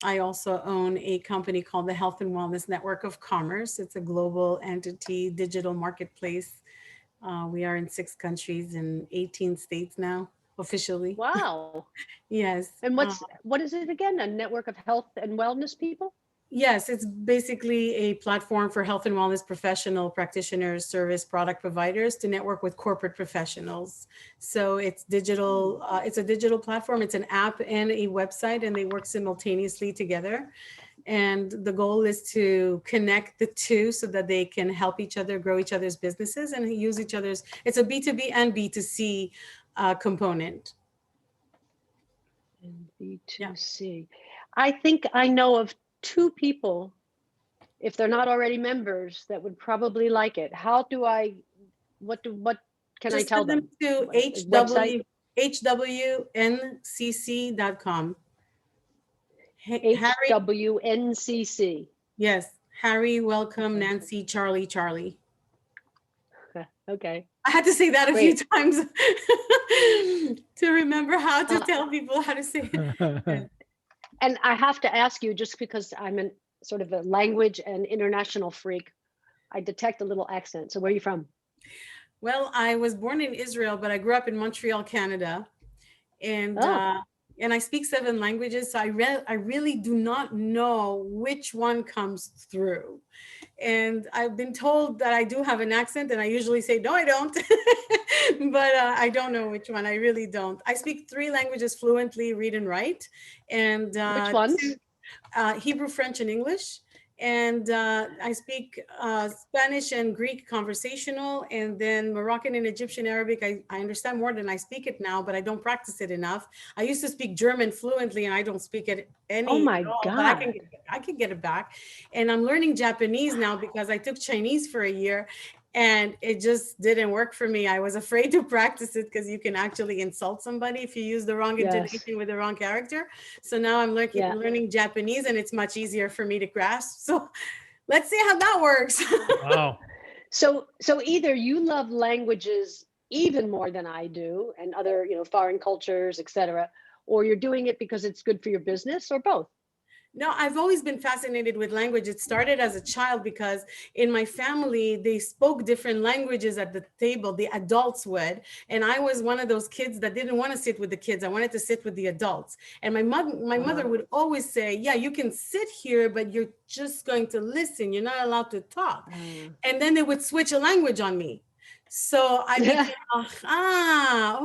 I also own a company called the Health and Wellness Network of Commerce. It's a global entity, digital marketplace. We are in 6 countries and 18 states now, officially. Wow. Yes. And what is it again? A network of health and wellness people? Yes, it's basically a platform for health and wellness professional practitioners, service product providers to network with corporate professionals. So it's digital, it's a digital platform, it's an app and a website, and they work simultaneously together. And the goal is to connect the two so that they can help each other grow each other's businesses and use each other's, it's a B2B and B2C component. And Yeah. B2C. I think I know of two people, if they're not already members, that would probably like it. How do I, what can I Just tell send them them? to Website? hwncc.com. Harry, HWNCC. yes, Harry, welcome, Okay. Nancy, Charlie, Charlie. Okay. I had to say that a few Great. times to remember how to Uh, tell people how to say it. Yeah. and I have to ask you, just because I'm an sort of a language and international freak, I detect a little accent. So where are you from? Well, I was born in Israel, but I grew up in Montreal, Canada, and Oh, uh, and I speak 7 languages. So I really do not know which one comes through. And I've been told that I do have an accent, and I usually say, no, I don't. But I don't know which one. I really don't. I speak 3 languages fluently, read and write, and which two, ones? Hebrew, French, and English. And I speak Spanish and Greek conversational, and then Moroccan and Egyptian Arabic. I understand more than I speak it now, but I don't practice it enough. I used to speak German fluently, and I don't speak it Oh any at my all, but God. I can get it back. And I'm learning Japanese now because I took Chinese for a year, and it just didn't work for me. I was afraid to practice it because you can actually insult somebody if you use the wrong Yes. intonation with the wrong character. So now I'm Yeah. learning Japanese, and it's much easier for me to grasp. So let's see how that works. Wow. So either you love languages even more than I do, and other, foreign cultures, etc., or you're doing it because it's good for your business, or both. No, I've always been fascinated with language. It started as a child because in my family, they spoke different languages at the table, the adults would. And I was one of those kids that didn't want to sit with the kids. I wanted to sit with the adults. And my mother Uh-huh. would always say, yeah, you can sit here, but you're just going to listen. You're not allowed to talk. Uh, And then they would switch a language on me. So I became,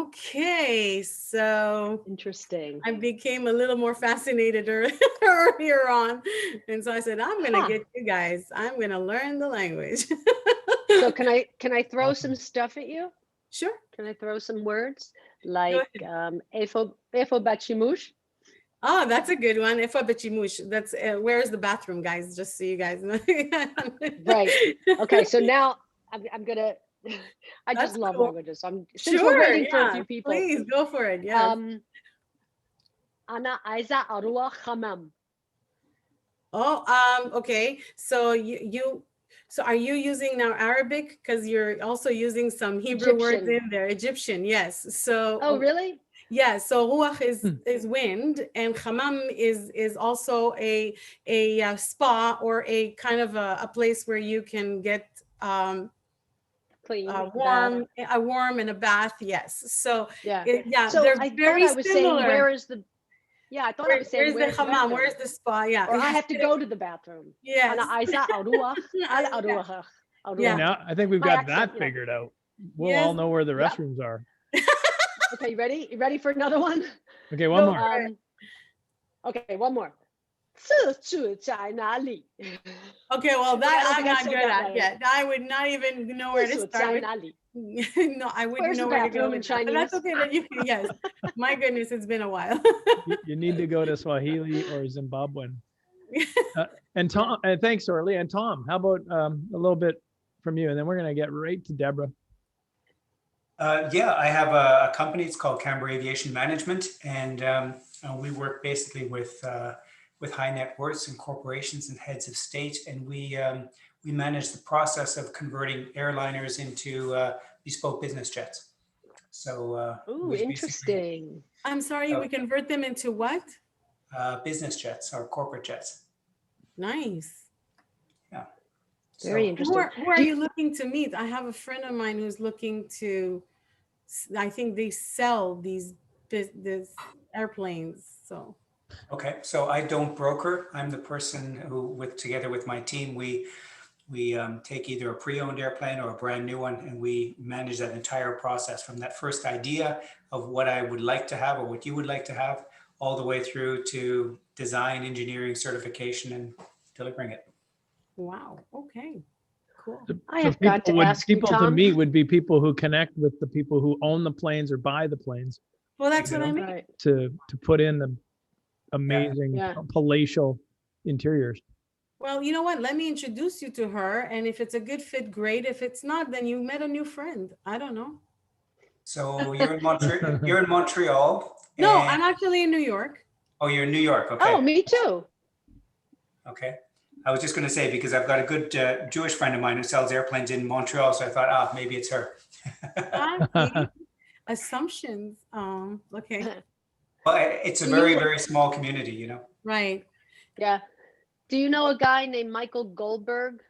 okay. So Interesting. I became a little more fascinated earlier on. And so I said, I'm going to Huh. get you guys, I'm going to learn the language. So can I throw some Awesome. stuff at you? Sure. Can I throw some words Go like ahead. efo bachimush? Oh, that's a good one. If Ifabachimush. That's where's the bathroom, guys? Just so you guys know. Right. Okay. So now I'm gonna. I just That's love cool. languages. Since we're Sure. waiting for a Yeah. few people. Please go for it. Yes. Um, Ana Aiza Arua Hamam. Oh, okay. So so are you using now Arabic? Because you're also using some Hebrew words Egyptian. in there. Egyptian, yes. So Oh, really? yeah, so ruach Hmm. is wind, and hammam is also a spa, or a kind of a place where you can get Clean bath. warm and a bath. Yes. So Yeah. yeah, So they're I thought very I was saying, similar. where is the? Yeah, I thought I was saying, Where's the where's the hammam? bathroom? Where's the spa? Yeah. Or I Yes. have to go to the bathroom. Yes. Ana Aiza Aruach Al Yeah. Aruach Yeah. Aruach. Now I think we've My got accent, that figured out. We'll Yes. all know where the Yeah. restrooms are. Okay, you ready? You ready for another one? Okay, one Go more. for it. Okay, one more. 这住在哪里？ Okay, well, Okay, I that don't I'm think I not said good that at right. yet. I would not even know where to 厕所 start 在 with. 哪里? No, I wouldn't Where's the know where to go bathroom in with that. But that's Chinese? okay that you can, yes. My goodness, it's been a while. You need to go to Swahili or Zimbabwean. And Tom, and thanks, Orly. And Tom, how about a little bit from you? And then we're going to get right to Debra. Yeah, I have a company. It's called Canberra Aviation Management, and we work basically with high net worths and corporations and heads of state, and we manage the process of converting airliners into bespoke business jets. So Ooh, we basically interesting. I'm sorry, uh, we convert them into what? business jets or corporate jets. Nice. Yeah. Very So, interesting. Who are Do you looking to meet? I have a friend of mine who's looking to, I think they sell this airplanes. So, okay, so I don't broker. I'm the person who, together with my team, we take either a pre-owned airplane or a brand new one, and we manage that entire process from that first idea of what I would like to have or what you would like to have, all the way through to design, engineering, certification, and delivering it. wow. Okay. Cool. I have got to ask you, people to Tom. meet would be people who connect with the people who own the planes or buy the planes Well, that's what I mean. Right. to put in the amazing Yeah. palatial interiors. Well, you know what? Let me introduce you to her. And if it's a good fit, great. If it's not, then you met a new friend. I don't know. So you're in Montreal. You're in Montreal. No, and- I'm actually in New York. Oh, you're in New York. Okay. Oh, me too. Okay. I was just going to say, because I've got a good Jewish friend of mine who sells airplanes in Montreal, so I thought, maybe it's her. See? Assumptions. Okay. Well, it's a very, very small community, you know. Right. Yeah. Do you know a guy named Michael Goldberg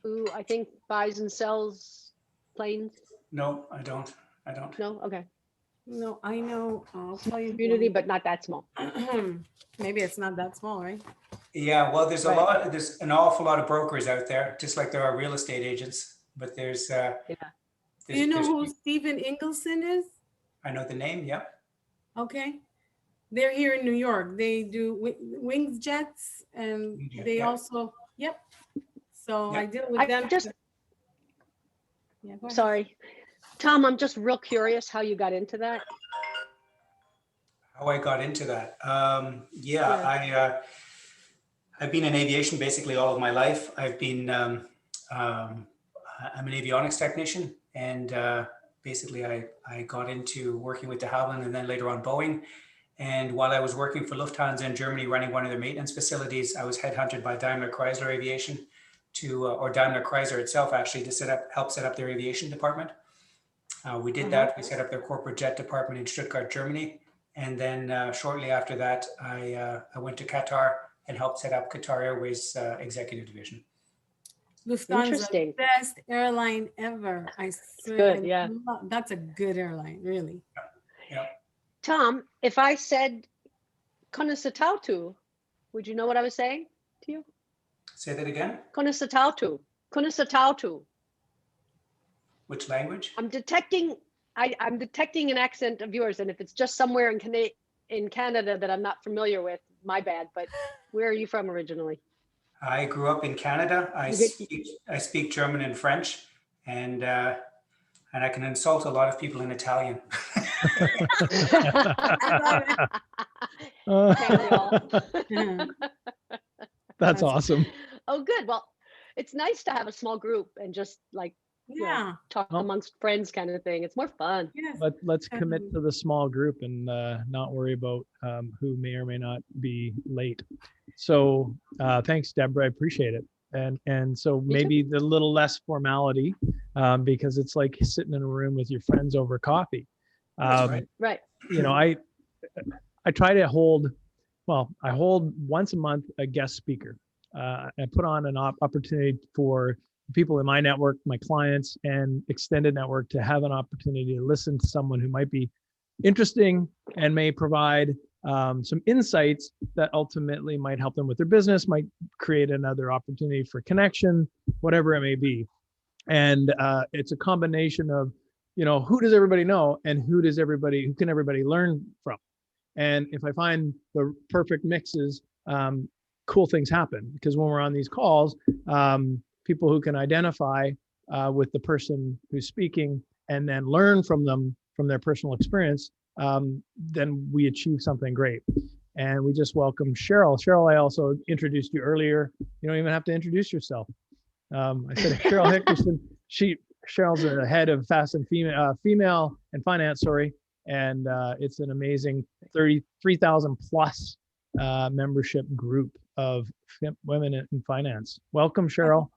who I think buys and sells planes? No, I don't. No? Okay. No, I know. I'll tell you. Community, but not that small. Maybe it's not that small, right? Yeah, well, there's Right. there's an awful lot of brokers out there, just like there are real estate agents. But Do you know there's- who Stephen Ingleson is? I know the name. Yeah. Okay. They're here in New York. They do wings jets, and Wingjet, they yeah. also, yep. So Yeah. I deal with I them. just, Yeah, go ahead. sorry. Tom, I'm just real curious how you got into that. How I got into that. Yeah. I've been in aviation basically all of my life. I'm an avionics technician, and basically I got into working with de Havilland and then later on Boeing. And while I was working for Lufthansa in Germany, running one of their maintenance facilities, I was headhunted by Daimler Chrysler Aviation or Daimler Chrysler itself actually, to help set up their aviation department. We did that. We set up their corporate jet department in Stuttgart, Germany. And then shortly after that, I went to Qatar and helped set up Qatar Airways executive division. Lufthansa, Interesting. best airline ever. I swear. good, yeah. That's a good airline, really. Yeah. Tom, if I said Konisatautu, would you know what I was saying to you? Say that again. Konisatautu. Konisatautu. Which language? I'm detecting an accent of yours, and if it's just somewhere in Canada that I'm not familiar with, my bad. But where are you from originally? I grew up in Canada. I speak German and French, and I can insult a lot of people in Italian. Can't we all? That's awesome. Oh, good. Well, it's nice to have a small group and just like Yeah. talk Well- amongst friends kind of thing. It's more fun. Yes. Let's commit to the small group and not worry about who may or may not be late. So thanks, Debra. I appreciate it. And so Me too. maybe the little less formality because it's like sitting in a room with your friends over coffee. That's right. Right. You know, I try to hold once a month a guest speaker. I put on an opportunity for people in my network, my clients, and extended network to have an opportunity to listen to someone who might be interesting and may provide some insights that ultimately might help them with their business, might create another opportunity for connection, whatever it may be. And it's a combination of, you know, who does everybody know and who can everybody learn from? And if I find the perfect mixes, cool things happen, because when we're on these calls, people who can identify with the person who's speaking and then learn from them, from their personal experience, then we achieve something great. And we just welcome Cheryl. Cheryl, I also introduced you earlier. You don't even have to introduce yourself. I said Cheryl Hickerson. Cheryl's the head of Fast and Female and Finance, sorry. And it's an amazing 33,000 plus membership group of women in finance. Welcome, Cheryl.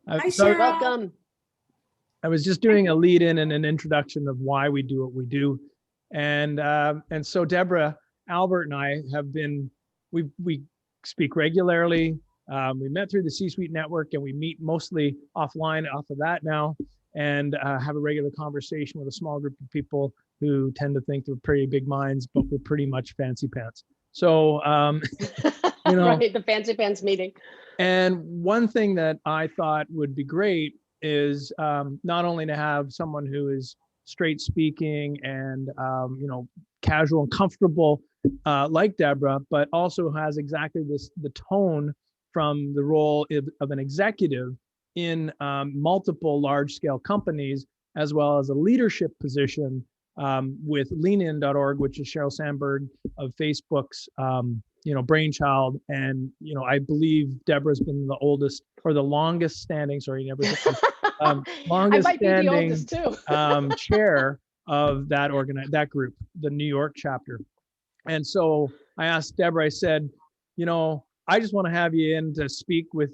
Hi, So Cheryl. Welcome. I was just doing a lead in and an introduction of why we do what we do. And so Debra, Albert and I have been, we speak regularly. We met through the C-Suite network, and we meet mostly offline off of that now, and have a regular conversation with a small group of people who tend to think they're pretty big minds, but we're pretty much fancy pants. So, you know, Right, the fancy pants meeting. and one thing that I thought would be great is not only to have someone who is straight speaking and casual and comfortable like Debra, but also has exactly the tone from the role of an executive in multiple large scale companies, as well as a leadership position with leanin.org, which is Sheryl Sandberg of Facebook's brainchild. And I believe Debra's been the oldest or the longest standing, sorry, never longest I might be the oldest standing too. chair of that group, the New York chapter. And so I asked Debra, I said, I just want to have you in to speak with,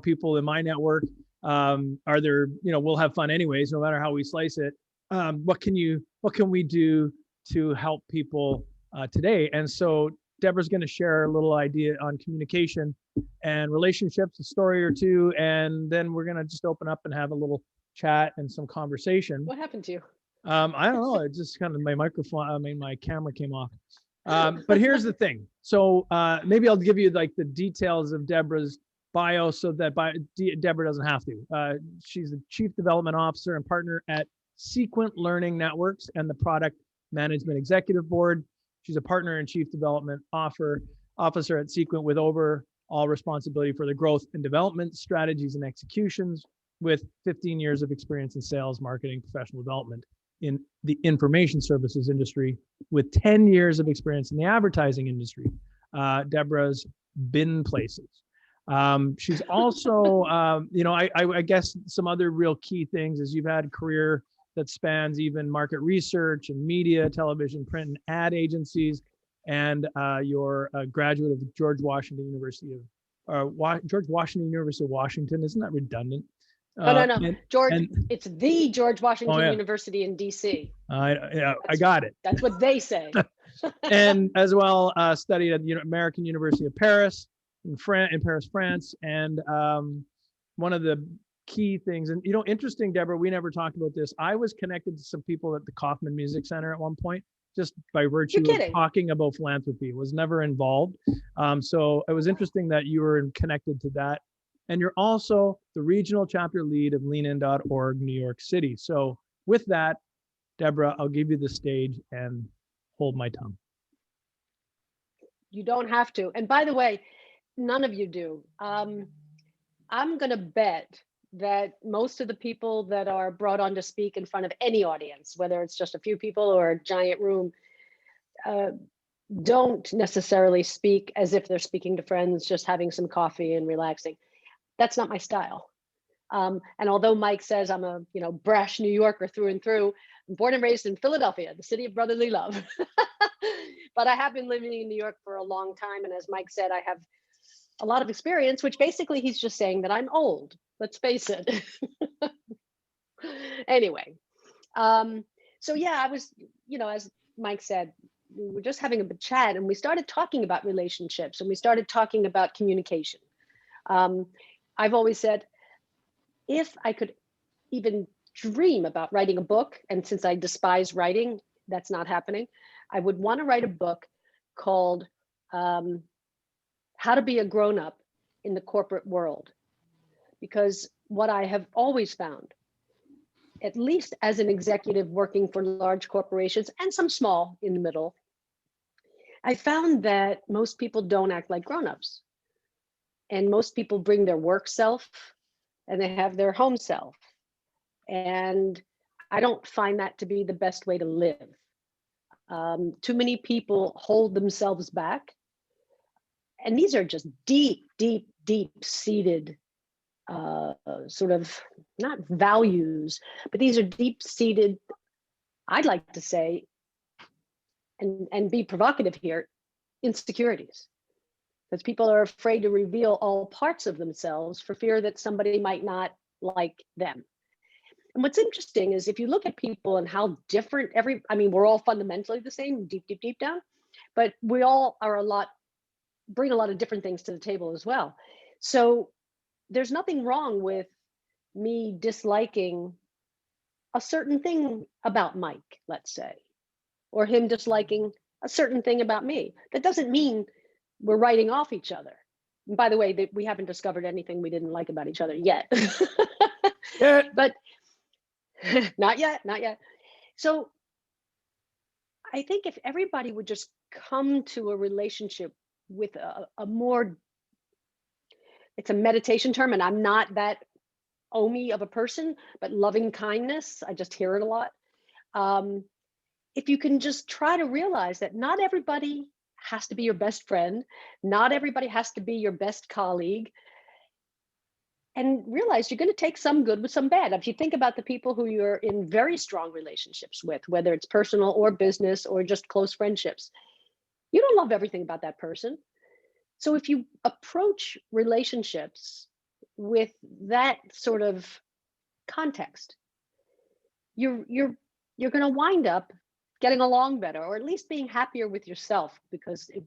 people in my network. Are there, we'll have fun anyways, no matter how we slice it. What can we do to help people today? And so Debra's going to share a little idea on communication and relationships, a story or two, and then we're going to just open up and have a little chat and some conversation. What happened to you? I don't know. It just kind of my camera came off. But here's the thing. So maybe I'll give you like the details of Debra's bio so that Debra doesn't have to. She's the Chief Development Officer and partner at Sequent Learning Networks and the Product Management Executive Board. She's a partner and Chief Development Officer at Sequent with overall responsibility for the growth and development strategies and executions, with 15 years of experience in sales, marketing, professional development in the information services industry, with 10 years of experience in the advertising industry. Debra's been places. She's also, I guess some other real key things is you've had a career that spans even market research and media, television, print, and ad agencies. And you're a graduate of George Washington University of Washington. Isn't that redundant? No. It's the George Washington University in DC. I got it. That's what they say. And as well, studied at the American University of Paris in Paris, France. And one of the key things, and interesting, Debra, we never talked about this. I was connected to some people at the Kaufman Music Center at one point, just by virtue of talking about philanthropy. Was never involved. So it was interesting that you were connected to that. And you're also the regional chapter lead of leanin.org, New York City. So with that, Debra, I'll give you the stage and hold my tongue. You don't have to. And by the way, none of you do. I'm going to bet that most of the people that are brought on to speak in front of any audience, whether it's just a few people or a giant room, don't necessarily speak as if they're speaking to friends, just having some coffee and relaxing. That's not my style. And although Mike says I'm a brash New Yorker through and through, I'm born and raised in Philadelphia, the city of brotherly love. But I have been living in New York for a long time. And as Mike said, I have a lot of experience, which basically he's just saying that I'm old. Let's face it. Anyway, so yeah, I was, as Mike said, we were just having a chat and we started talking about relationships and we started talking about communication. I've always said, if I could even dream about writing a book, and since I despise writing, that's not happening, I would want to write a book called How to Be a Grown-Up in the Corporate World. Because what I have always found, at least as an executive working for large corporations and some small in the middle, I found that most people don't act like grown-ups. And most people bring their work self and they have their home self. And I don't find that to be the best way to live. Too many people hold themselves back. And these are just deep-seated sort of, not values, but these are deep-seated, I'd like to say, and be provocative here, insecurities. Because people are afraid to reveal all parts of themselves for fear that somebody might not like them. And what's interesting is if you look at people and how different we're all fundamentally the same, deep down, but we all are bring a lot of different things to the table as well. So there's nothing wrong with me disliking a certain thing about Mike, let's say, or him disliking a certain thing about me. That doesn't mean we're writing off each other. And by the way, that we haven't discovered anything we didn't like about each other yet. Yeah. But not yet. So I think if everybody would just come to a relationship with a more, it's a meditation term, and I'm not that Omi of a person, but loving kindness, I just hear it a lot. If you can just try to realize that not everybody has to be your best friend, not everybody has to be your best colleague, and realize you're going to take some good with some bad. If you think about the people who you're in very strong relationships with, whether it's personal or business or just close friendships, you don't love everything about that person. So if you approach relationships with that sort of context, you're going to wind up getting along better, or at least being happier with yourself, because it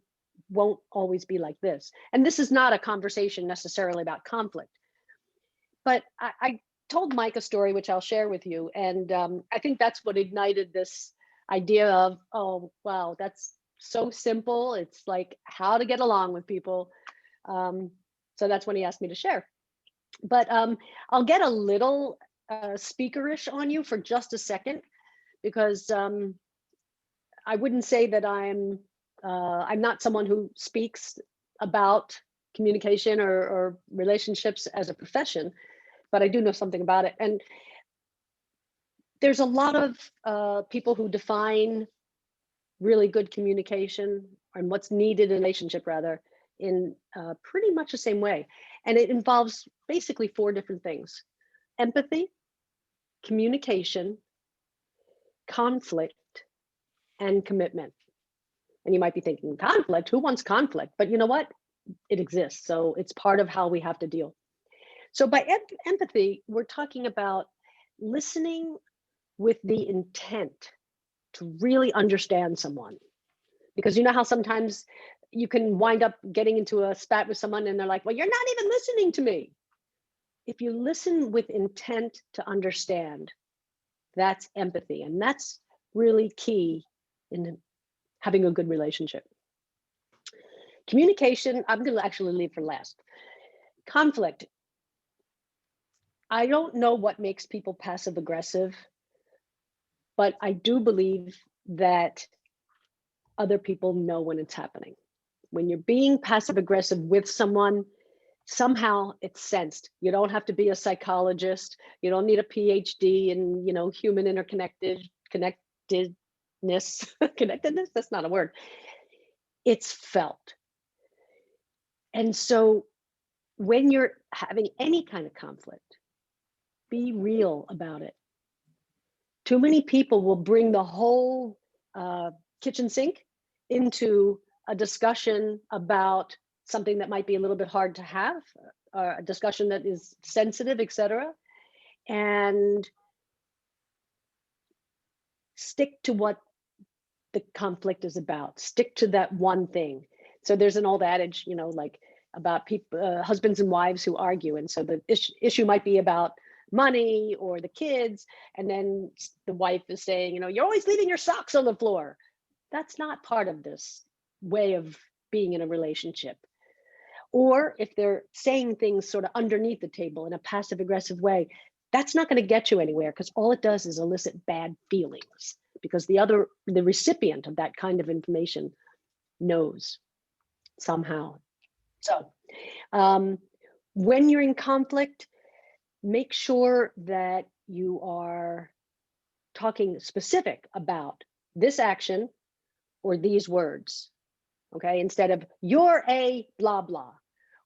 won't always be like this. And this is not a conversation necessarily about conflict. But I told Mike a story, which I'll share with you. And I think that's what ignited this idea of, oh, wow, that's so simple. It's like how to get along with people. So that's when he asked me to share. But I'll get a little speakerish on you for just a second, because I wouldn't say that I'm not someone who speaks about communication or relationships as a profession, but I do know something about it. And there's a lot of people who define really good communication and what's needed in a relationship, rather, in pretty much the same way. And it involves basically 4 different things: empathy, communication, conflict, and commitment. And you might be thinking, conflict? Who wants conflict? But you know what? It exists. So it's part of how we have to deal. So by empathy, we're talking about listening with the intent to really understand someone. Because you know how sometimes you can wind up getting into a spat with someone and they're like, well, you're not even listening to me. If you listen with intent to understand, that's empathy. And that's really key in having a good relationship. Communication, I'm going to actually leave for last. Conflict. I don't know what makes people passive aggressive, but I do believe that other people know when it's happening. When you're being passive aggressive with someone, somehow it's sensed. You don't have to be a psychologist. You don't need a PhD in, human connectedness. Connectedness, that's not a word. It's felt. And so when you're having any kind of conflict, be real about it. Too many people will bring the whole kitchen sink into a discussion about something that might be a little bit hard to have, or a discussion that is sensitive, etc. And stick to what the conflict is about. Stick to that one thing. So there's an old adage, like about people, husbands and wives who argue. And so the issue might be about money or the kids. And then the wife is saying, you're always leaving your socks on the floor. That's not part of this way of being in a relationship. Or if they're saying things sort of underneath the table in a passive aggressive way, that's not going to get you anywhere, because all it does is elicit bad feelings, because the recipient of that kind of information knows somehow. So when you're in conflict, make sure that you are talking specific about this action or these words, okay? Instead of you're a blah, blah,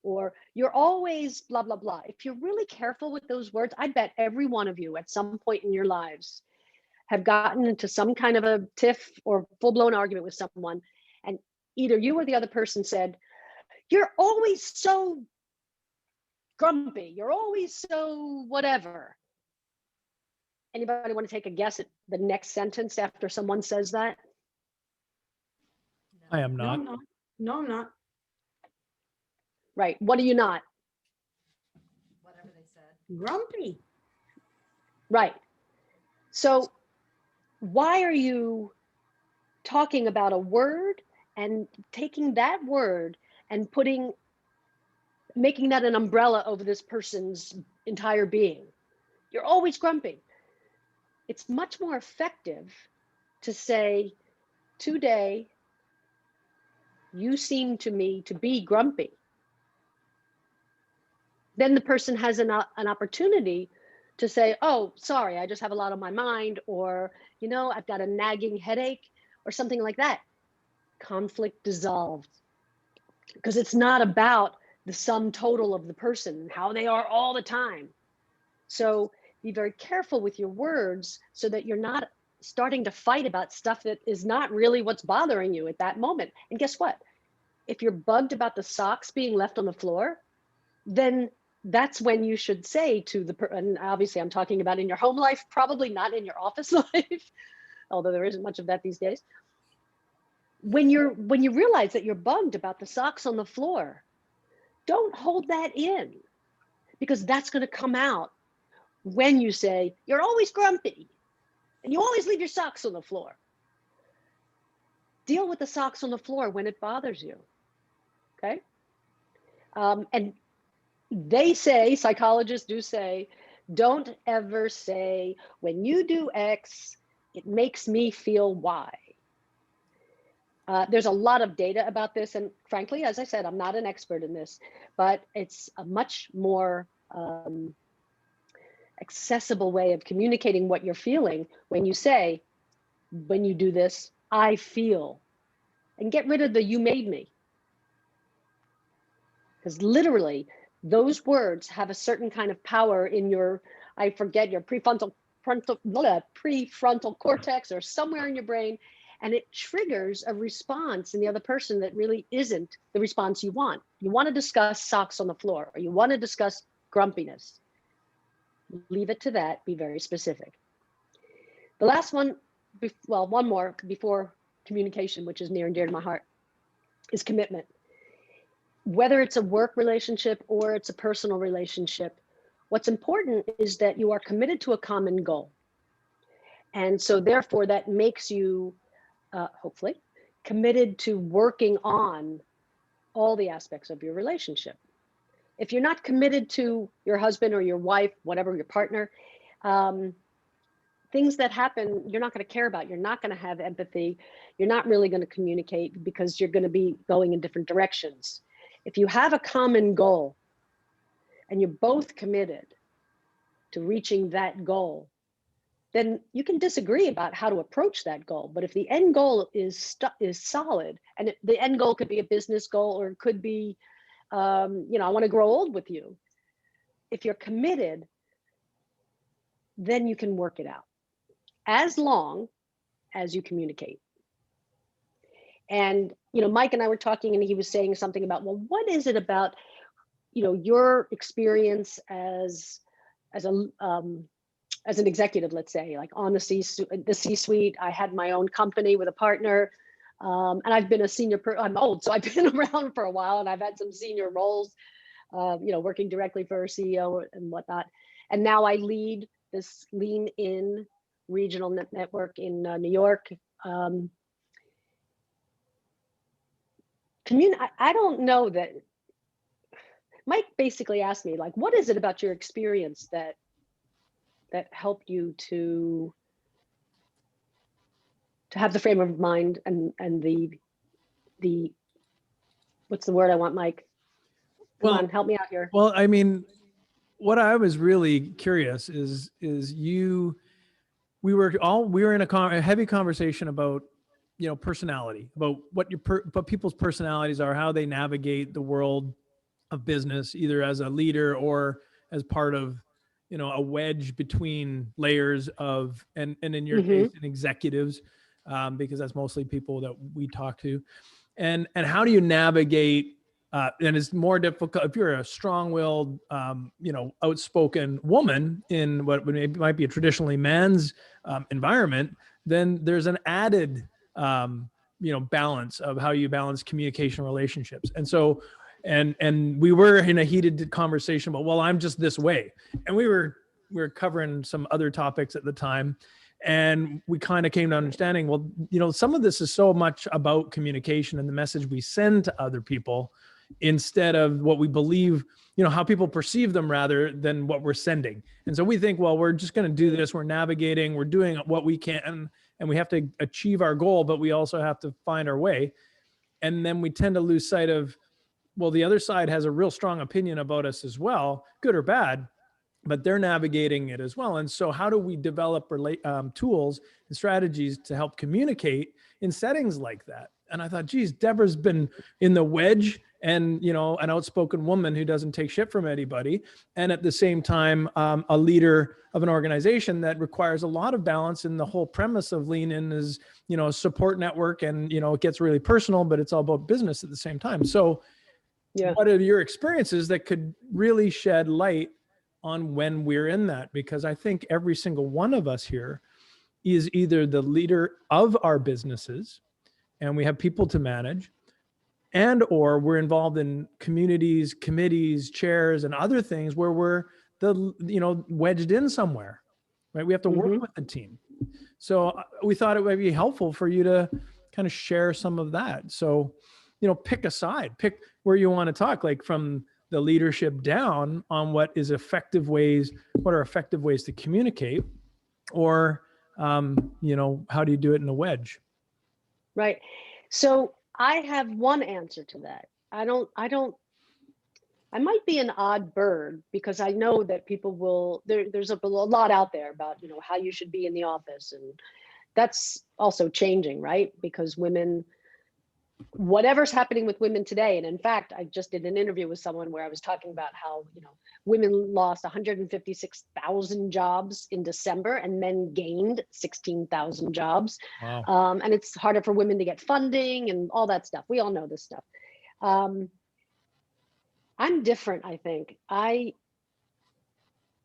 or you're always blah, blah, blah. If you're really careful with those words, I bet every one of you at some point in your lives have gotten into some kind of a tiff or full-blown argument with someone, and either you or the other person said, you're always so grumpy, you're always so whatever. Anybody want to take a guess at the next sentence after someone says that? I am No, not. I'm not. No, I'm not. Right. What are you not? Whatever they said. Grumpy. Right. So why are you talking about a word and taking that word and making that an umbrella over this person's entire being? You're always grumpy. It's much more effective to say, today, you seem to me to be grumpy. Then the person has an opportunity to say, oh, sorry, I just have a lot on my mind, or, I've got a nagging headache, or something like that. Conflict dissolved. Because it's not about the sum total of the person and how they are all the time. So be very careful with your words so that you're not starting to fight about stuff that is not really what's bothering you at that moment. And guess what? If you're bugged about the socks being left on the floor, then that's when you should say to and obviously I'm talking about in your home life, probably not in your office life, although there isn't much of that these days. When you realize that you're bugged about the socks on the floor, don't hold that in, because that's going to come out when you say, you're always grumpy and you always leave your socks on the floor. Deal with the socks on the floor when it bothers you. Okay. And psychologists do say, don't ever say, when you do X, it makes me feel Y. There's a lot of data about this. And frankly, as I said, I'm not an expert in this, but it's a much more accessible way of communicating what you're feeling when you say, when you do this, I feel, and get rid of the you made me. Because literally, those words have a certain kind of power in your prefrontal cortex or somewhere in your brain, and it triggers a response in the other person that really isn't the response you want. You want to discuss socks on the floor, or you want to discuss grumpiness. Leave it to that, be very specific. The last one, one more before communication, which is near and dear to my heart, is commitment. Whether it's a work relationship or it's a personal relationship, what's important is that you are committed to a common goal. And so therefore that makes you, hopefully, committed to working on all the aspects of your relationship. If you're not committed to your husband or your wife, whatever, your partner, things that happen, you're not going to care about. You're not going to have empathy. You're not really going to communicate because you're going to be going in different directions. If you have a common goal and you're both committed to reaching that goal, then you can disagree about how to approach that goal. But if the end goal is solid, and the end goal could be a business goal, or it could be, I want to grow old with you. If you're committed, then you can work it out, as long as you communicate. And, Mike and I were talking, and he was saying something about, well, what is it about, your experience as an executive, let's say, like on the C-suite. I had my own company with a partner, and I've been a senior. I'm old, so I've been around for a while, and I've had some senior roles, working directly for a CEO and whatnot. And now I lead this lean in regional network in New York. I don't know that. Mike basically asked me, like, what is it about your experience that helped you to have the frame of mind and the what's the word I want, Mike? Come on, help me out here. Well, I mean, what I was really curious is we were in a heavy conversation about, personality, about what people's personalities are, how they navigate the world of business, either as a leader or as part of, a wedge between layers of, and in your case, in executives, because that's mostly people that we talk to. And how do you navigate, and it's more difficult if you're a strong-willed, outspoken woman in what might be a traditionally man's environment, then there's an added, balance of how you balance communication relationships. And so, and we were in a heated conversation about, well, I'm just this way. And we were covering some other topics at the time. And we kind of came to understanding, well, some of this is so much about communication and the message we send to other people instead of what we believe, how people perceive them rather than what we're sending. And so we think, well, we're just going to do this. We're navigating, we're doing what we can, and we have to achieve our goal, but we also have to find our way. And then we tend to lose sight of, well, the other side has a real strong opinion about us as well, good or bad, but they're navigating it as well. And so how do we develop tools and strategies to help communicate in settings like that? And I thought, geez, Debra's been in the wedge and, an outspoken woman who doesn't take shit from anybody. And at the same time, a leader of an organization that requires a lot of balance. And the whole premise of Lean In is, a support network, and, it gets really personal, but it's all about business at the same time. So what are your experiences that could really shed light on when we're in that? Because I think every single one of us here is either the leader of our businesses and we have people to manage, and or we're involved in communities, committees, chairs, and other things where we're wedged in somewhere, right? We have to work with the team. So we thought it would be helpful for you to kind of share some of that. So, pick a side, pick where you want to talk, like from the leadership down on what are effective ways to communicate, or, how do you do it in a wedge? Right. So I have one answer to that. I might be an odd bird because I know that people will, there's a lot out there about, how you should be in the office. And that's also changing, right? Because women, whatever's happening with women today. And in fact, I just did an interview with someone where I was talking about how, women lost 156,000 jobs in December and men gained 16,000 jobs. Wow. And it's harder for women to get funding and all that stuff. We all know this stuff. I'm different, I think. I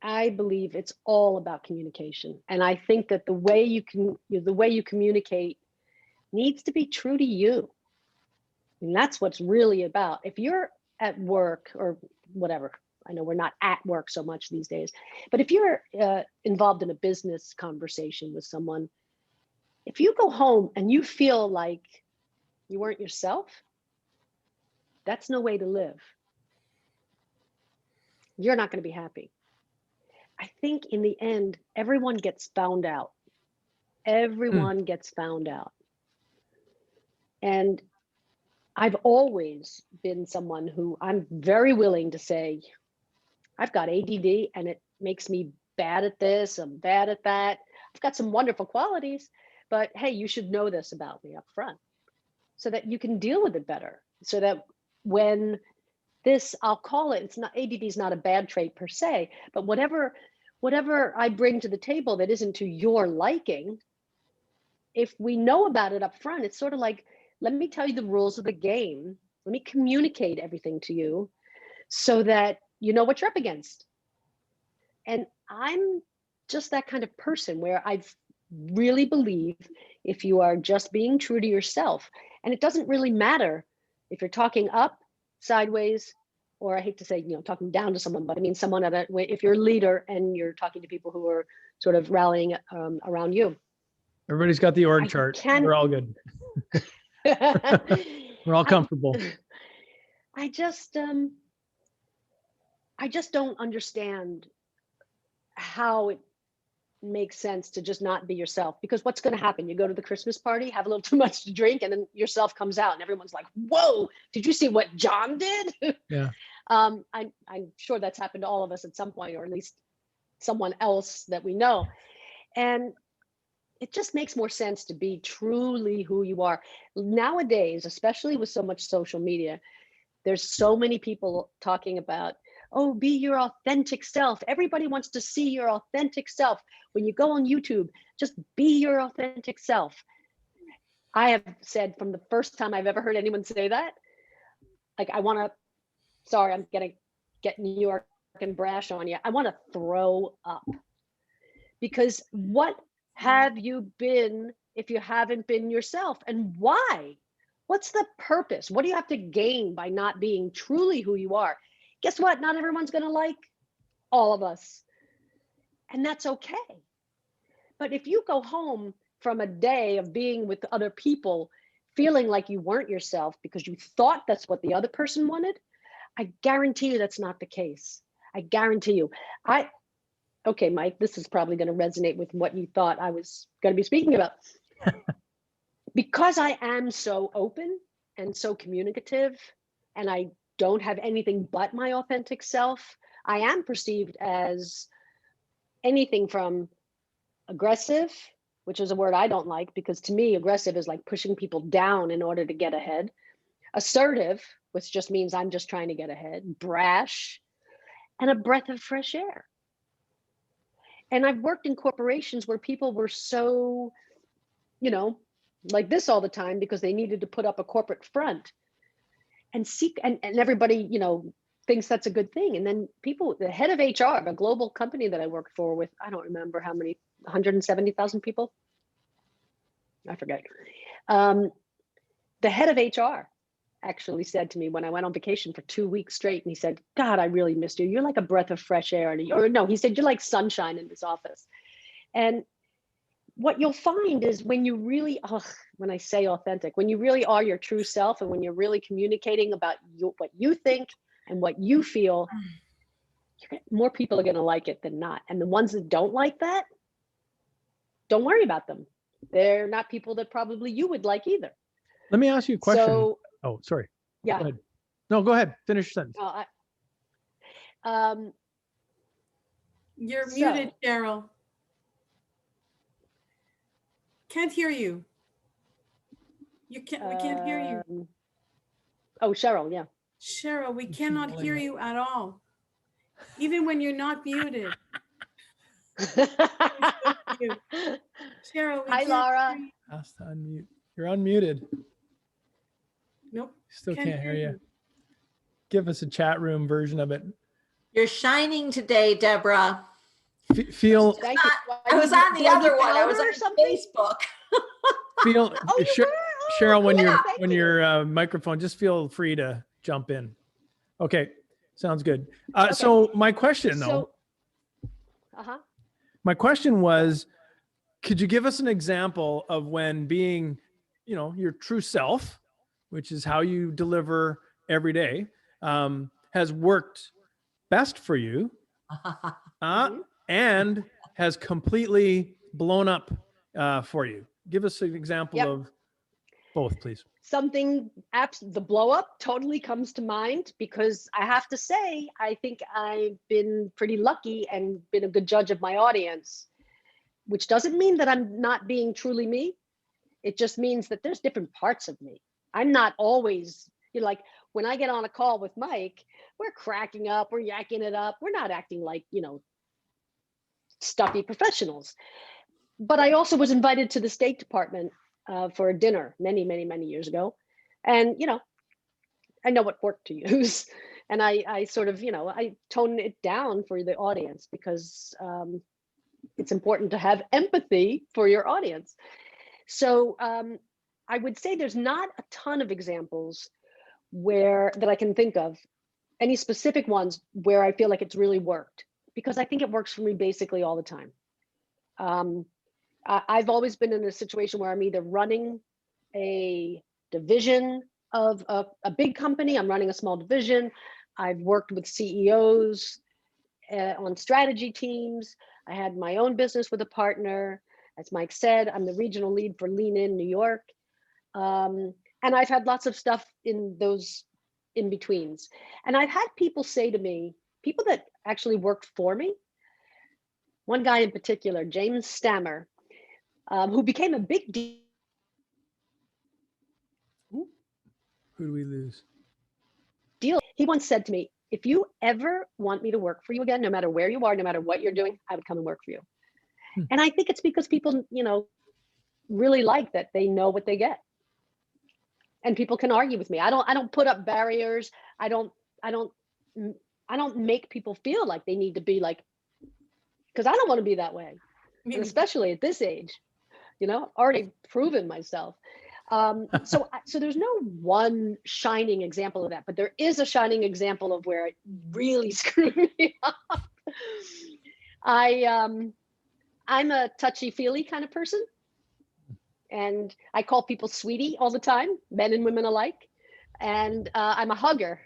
believe it's all about communication. And I think that the way you communicate needs to be true to you. And that's what's really about. If you're at work or whatever, I know we're not at work so much these days, but if you're involved in a business conversation with someone, if you go home and you feel like you weren't yourself, that's no way to live. You're not going to be happy. I think in the end, everyone gets found out. Everyone gets found out. And I've always been someone who I'm very willing to say, I've got ADD and it makes me bad at this, I'm bad at that. I've got some wonderful qualities, but hey, you should know this about me up front so that you can deal with it better. So that when this, I'll call it, ADD is not a bad trait per se, but whatever I bring to the table that isn't to your liking, if we know about it up front, it's sort of like, let me tell you the rules of the game. Let me communicate everything to you so that you know what you're up against. And I'm just that kind of person where I really believe if you are just being true to yourself, and it doesn't really matter if you're talking up, sideways, or I hate to say, talking down to someone, but I mean someone if you're a leader and you're talking to people who are sort of rallying around you. Everybody's got the org chart. We're all good. We're all comfortable. I just don't understand how it makes sense to just not be yourself, because what's going to happen? You go to the Christmas party, have a little too much to drink, and then yourself comes out and everyone's like, whoa, did you see what John did? Yeah. I'm sure that's happened to all of us at some point, or at least someone else that we know. And it just makes more sense to be truly who you are. Nowadays, especially with so much social media, there's so many people talking about, oh, be your authentic self. Everybody wants to see your authentic self. When you go on YouTube, just be your authentic self. I have said from the first time I've ever heard anyone say that, like, I'm gonna get New York and brash on you. I want to throw up, because what have you been if you haven't been yourself? And why? What's the purpose? What do you have to gain by not being truly who you are? Guess what? Not everyone's going to like all of us. And that's okay. But if you go home from a day of being with other people, feeling like you weren't yourself because you thought that's what the other person wanted, I guarantee you that's not the case. I guarantee you. Okay, Mike, this is probably going to resonate with what you thought I was going to be speaking about. Because I am so open and so communicative, and I don't have anything but my authentic self, I am perceived as anything from aggressive, which is a word I don't like, because to me, aggressive is like pushing people down in order to get ahead. Assertive, which just means I'm just trying to get ahead. Brash, and a breath of fresh air. And I've worked in corporations where people were so, like this all the time because they needed to put up a corporate front and everybody, thinks that's a good thing. And then the head of HR of a global company that I worked for with, I don't remember how many, 170,000 people. I forget. The head of HR actually said to me when I went on vacation for 2 weeks straight, and he said, God, I really missed you. You're like a breath of fresh air. Or no, he said, you're like sunshine in this office. And what you'll find is when you really, when I say authentic, when you really are your true self, and when you're really communicating about what you think and what you feel, more people are going to like it than not. And the ones that don't like that, don't worry about them. They're not people that probably you would like either. Let me ask you a question. So, oh, sorry. yeah. Go ahead. No, go ahead. Finish your sentence. You're muted, Cheryl. Can't hear you. We can't hear you. Oh, Cheryl, yeah. Cheryl, we cannot hear you at all. Even when you're not muted. Cheryl, hi, Laura. Ask to unmute. You're unmuted. Nope. Still can't hear you. Give us a chat room version of it. You're shining today, Debra. Feel. I was on the other one. I was on Facebook. Feel. Oh, Cheryl, when your microphone, just feel free to jump in. Okay, sounds good. Okay. So my question though. My question was, could you give us an example of when being, your true self, which is how you deliver every day, has worked best for you and has completely blown up for you? Give us an example of both, please. The blow up totally comes to mind because I have to say, I think I've been pretty lucky and been a good judge of my audience, which doesn't mean that I'm not being truly me. It just means that there's different parts of me. I'm not always, like when I get on a call with Mike, we're cracking up, we're yakking it up. We're not acting like, stuffy professionals. But I also was invited to the State Department for a dinner many, many, many years ago. And, I know what fork to use. And I sort of, I tone it down for the audience because it's important to have empathy for your audience. So I would say there's not a ton of examples that I can think of, any specific ones where I feel like it's really worked, because I think it works for me basically all the time. I've always been in a situation where I'm either running a division of a big company, I'm running a small division. I've worked with CEOs on strategy teams. I had my own business with a partner. As Mike said, I'm the regional lead for Lean In New York. And I've had lots of stuff in those in-betweens. And I've had people say to me, people that actually worked for me, one guy in particular, James Stammer, who became a big deal. Who do we lose? He once said to me, if you ever want me to work for you again, no matter where you are, no matter what you're doing, I would come and work for you. And I think it's because people, really like that they know what they get. And people can argue with me. I don't put up barriers. I don't make people feel like they need to be like, because I don't want to be that way. And especially at this age, already proven myself. So there's no one shining example of that, but there is a shining example of where it really screwed me up. I'm a touchy-feely kind of person, and I call people sweetie all the time, men and women alike. And I'm a hugger.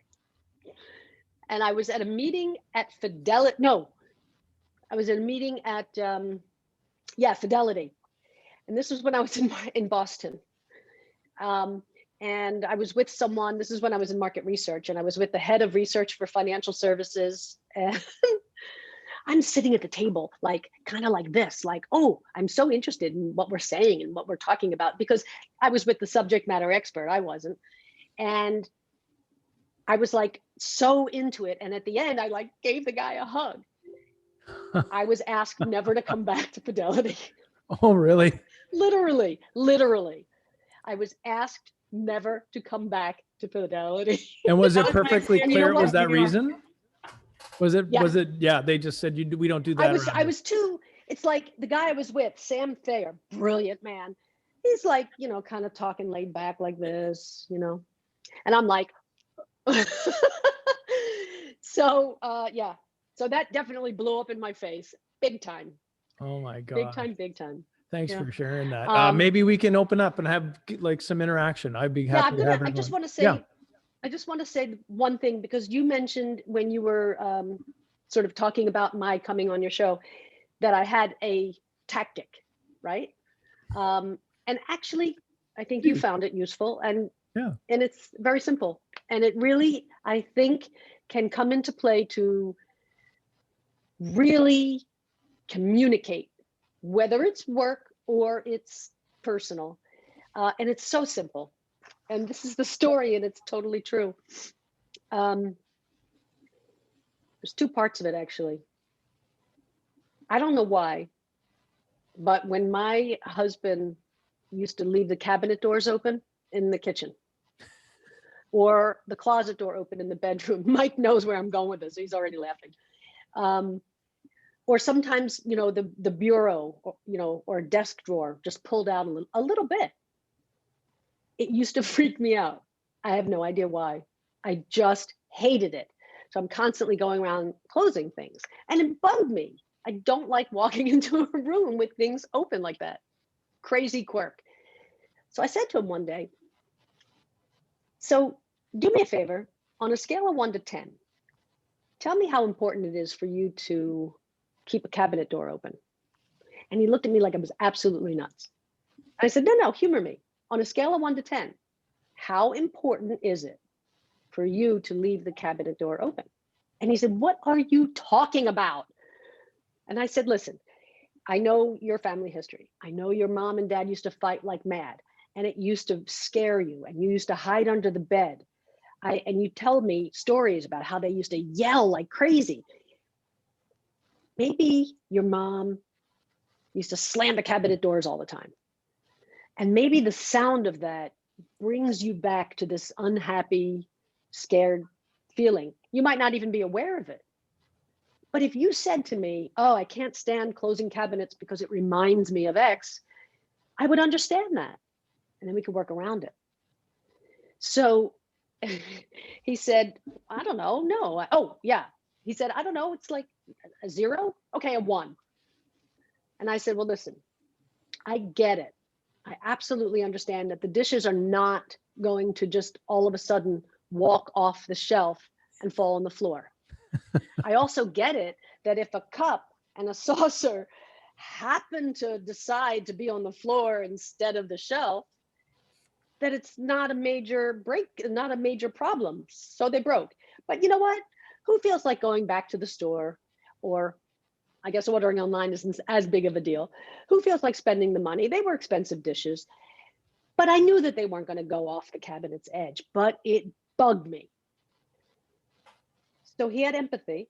And I was at a meeting at Fidelity. No, I was at a meeting at Fidelity, and this was when I was in Boston. And I was with someone. This is when I was in market research, and I was with the head of research for financial services. And I'm sitting at the table, like kind of like this, like, oh, I'm so interested in what we're saying and what we're talking about, because I was with the subject matter expert. I wasn't. And I was like so into it. And at the end, I like gave the guy a hug. I was asked never to come back to Fidelity. Oh, really? Literally. I was asked never to come back to Fidelity. And was it That was my perfectly experience. clear? You know Was that what? reason? Was it, Yeah. they just said, we don't do that. I was too, it's like the guy I was with, Sam Thayer, brilliant man. He's like, kind of talking laid back like this, and I'm like, so that definitely blew up in my face big time. Oh my God. Big time. Thanks Yeah. for sharing that. Maybe we can open up and have like some interaction. I'd be happy to have I just everyone. want to say one thing, because you mentioned when you were sort of talking about my coming on your show that I had a tactic, right? And actually, I think you found it useful, and it's very simple, and it really, I think, can come into play to really communicate, whether it's work or it's personal, and it's so simple. And this is the story, and it's totally true. There's two parts of it, actually. I don't know why, but when my husband used to leave the cabinet doors open in the kitchen or the closet door open in the bedroom, Mike knows where I'm going with this. He's already laughing. Or sometimes, the bureau, or desk drawer just pulled out a little bit. It used to freak me out. I have no idea why. I just hated it. So I'm constantly going around closing things, and it bugged me. I don't like walking into a room with things open like that. Crazy quirk. So I said to him one day, so do me a favor, on a scale of 1 to 10, tell me how important it is for you to keep a cabinet door open. And he looked at me like I was absolutely nuts. I said, no, humor me. On a scale of 1 to 10, how important is it for you to leave the cabinet door open? And he said, what are you talking about? And I said, listen, I know your family history. I know your mom and dad used to fight like mad, and it used to scare you, and you used to hide under the bed. And you tell me stories about how they used to yell like crazy. Maybe your mom used to slam the cabinet doors all the time. And maybe the sound of that brings you back to this unhappy, scared feeling. You might not even be aware of it. But if you said to me, oh, I can't stand closing cabinets because it reminds me of X, I would understand that. And then we could work around it. So he said, I don't know, no. Oh, yeah. He said, I don't know, it's like a 0? Okay, a 1. And I said, well, listen, I get it. I absolutely understand that the dishes are not going to just all of a sudden walk off the shelf and fall on the floor. I also get it that if a cup and a saucer happen to decide to be on the floor instead of the shelf, that it's not a major break, not a major problem. So they broke. But you know what? Who feels like going back to the store, or I guess ordering online isn't as big of a deal. Who feels like spending the money? They were expensive dishes, but I knew that they weren't going to go off the cabinet's edge, but it bugged me. So he had empathy.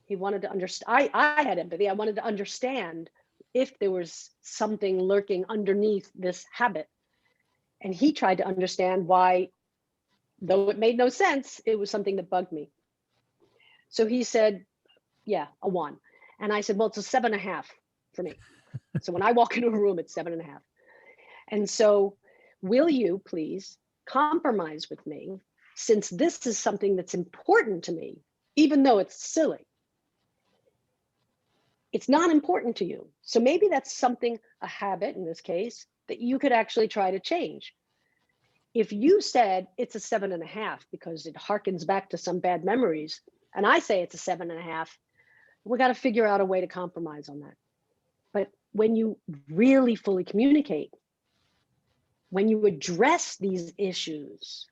He wanted to understand. I had empathy. I wanted to understand if there was something lurking underneath this habit. And he tried to understand why, though it made no sense, it was something that bugged me. So he said, yeah, a 1. And I said, well, it's a 7.5 for me. So when I walk into a room, it's 7.5. And so will you please compromise with me, since this is something that's important to me, even though it's silly. It's not important to you. So maybe that's something, a habit in this case, that you could actually try to change. If you said it's a 7.5 because it harkens back to some bad memories, and I say it's a 7.5, we got to figure out a way to compromise on that. But when you really fully communicate, when you address these issues,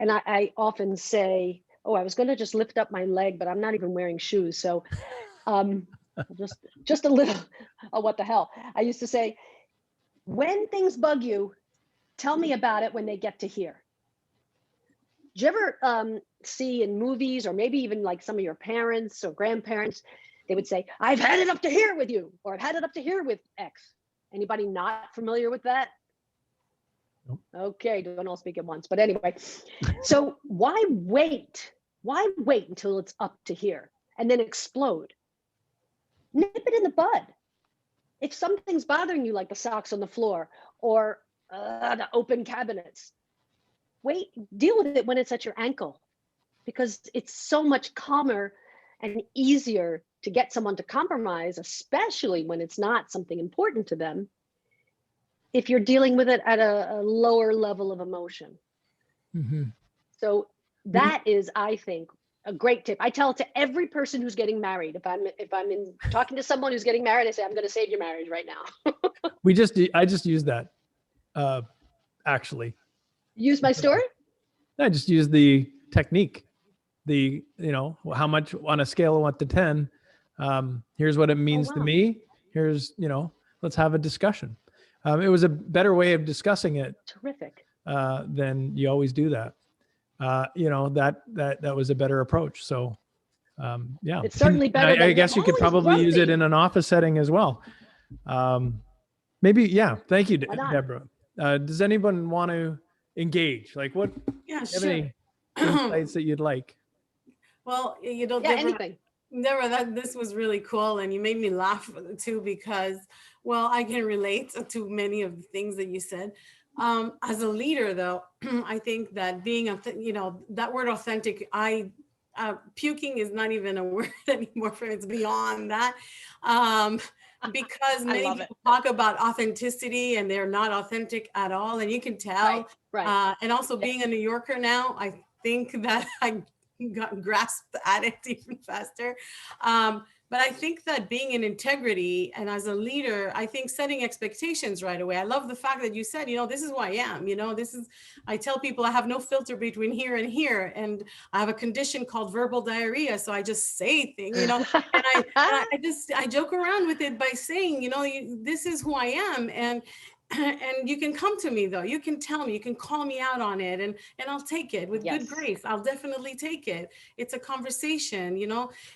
and I often say, oh, I was going to just lift up my leg, but I'm not even wearing shoes. So just a little, oh, what the hell? I used to say, when things bug you, tell me about it when they get to here. Do you ever see in movies, or maybe even like some of your parents or grandparents, they would say, I've had it up to here with you, or I've had it up to here with X. Anybody not familiar with that? Nope. Okay, don't all speak at once. But anyway, so why wait? Why wait until it's up to here and then explode? Nip it in the bud. If something's bothering you, like the socks on the floor or the open cabinets, wait, deal with it when it's at your ankle, because it's so much calmer and easier to get someone to compromise, especially when it's not something important to them, if you're dealing with it at a lower level of emotion. Mm-hmm. So that is, I think, a great tip. I tell it to every person who's getting married. If I'm in talking to someone who's getting married, I say, I'm going to save your marriage right now. I just used that, actually. Use my story? I just used the technique, how much on a scale of 1 to 10. Here's what it means to me. Here's, let's have a discussion. It was a better way of discussing it. Terrific. Than you always do that. That was a better approach. So, yeah. It's certainly better. I guess you could probably use it in an office setting as well. Maybe, yeah. Thank you, Deborah. Does anyone want to engage? Like what? Yeah, sure. Any insights that you'd like? Well, Deborah, anything. Deborah, this was really cool, and you made me laugh too, because, well, I can relate to many of the things that you said. As a leader, though, I think that being, that word authentic, puking is not even a word anymore for me. It's beyond that. Because many people talk about authenticity and they're not authentic at all. And you can tell. Right. And also being a New Yorker now, I think that I grasped at it even faster. But I think that being in integrity and as a leader, I think setting expectations right away. I love the fact that you said, this is who I am. I tell people I have no filter between here and here. And I have a condition called verbal diarrhea. So I just say things, and I joke around with it by saying, this is who I am. And you can come to me, though. You can tell me, you can call me out on it, and I'll take it with good grace. I'll definitely take it. It's a conversation,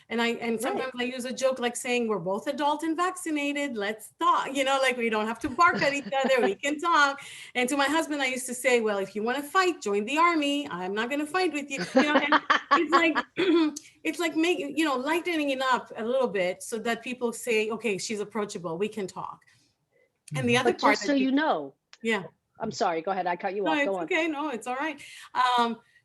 and sometimes I use a joke like saying, we're both adult and vaccinated. Let's talk, like we don't have to bark at each other. We can talk. And to my husband, I used to say, well, if you want to fight, join the army. I'm not going to fight with you. And it's like making, lightening it up a little bit so that people say, okay, she's approachable. We can talk. And the other part, just so yeah, I'm sorry, go ahead. I cut you off. Go on. Okay. No, it's all right.